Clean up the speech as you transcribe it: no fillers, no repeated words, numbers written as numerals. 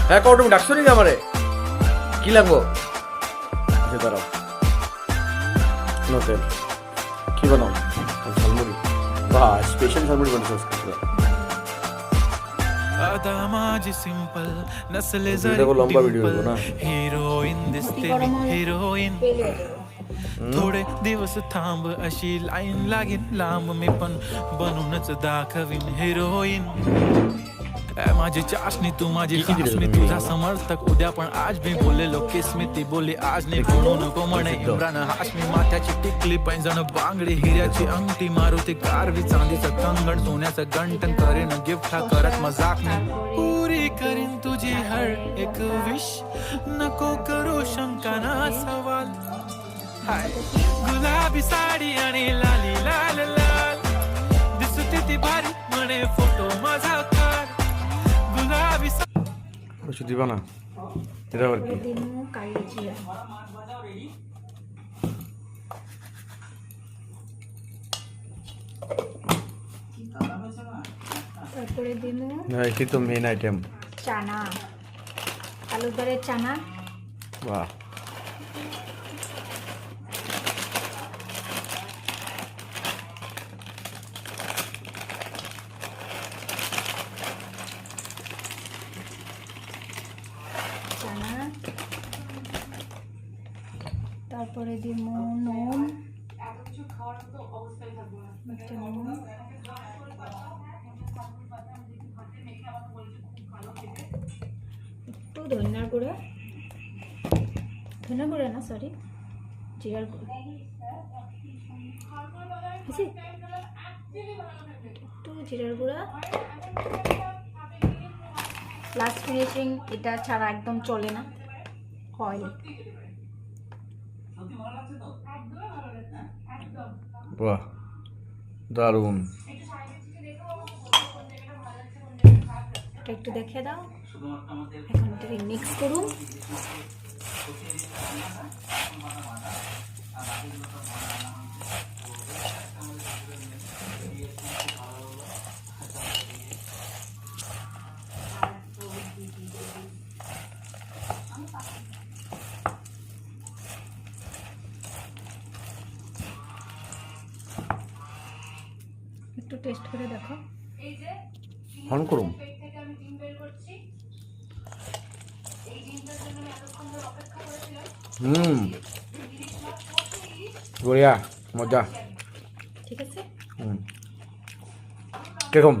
হ্যাঁ কও তুমি ডাকছো নাকি আমারে? কি লাগবো? আচ্ছা দাঁড়াও। নোতে কি বানাও? ঝালমুড়ি। বাহ, স্পেশাল ঝালমুড়ি বানাচ্ছো আজকে। आदामाजी सिंपल नस्ल देखो लंबा वीडियो है ना। हिरोइन दिसते हिरोइन थोडे दिवस थांब अशी लाईन लागेल लांब मी पण बनूनच दाखवीन हिरोइन माझी चाशनी तू माझी चाशनी तुझा समर्थक उद्या पण आज मी बोललेलो किस्मिती बोली आज नाही म्हणू नको म्हणे इम्रान हाशमी माथ्याची टिकली पैंजण बांगडी हिऱ्याची अंगठी मारुती कारवी चांदीचं कंगण सोन्याचं गंटन करेन गिफ्ट हा करत मजाक नाही पुरी करीन तुझी हर एक विश नको करू शंका ना सवाल हाय गुलाबी साडी आणि लाली लाल लाल दिसते ती भारी म्हणे फोटो माझा काढ गुलाबी কিছু দিবা না? এটা আবার কি? দিনু কালি জিরা তারপরে দিনু না, এটি তো মেন আইটেম। চানা, আলুদারের চানা, বাহ, চানা, তারপরে দিমু নুন, একটা নুন, একটু ধনিয়ার গুঁড়ো, ধনিয়ার গুঁড়ো না সরি জিরার গুঁড়ো, বুঝছি? একটু জিরার গুঁড়া, লাস্ট ফিনিশিং এটা ছাড়া একদম চলে না, অয়েল। বাহ, দারুণ। এটা একটু দেখে দাও, এখন এটাকে মিক্স করুন। একটু টেস্ট করে দেখো। অন করুন। বঢ়িয়া, মজা। ঠিক আছে। কিরকম?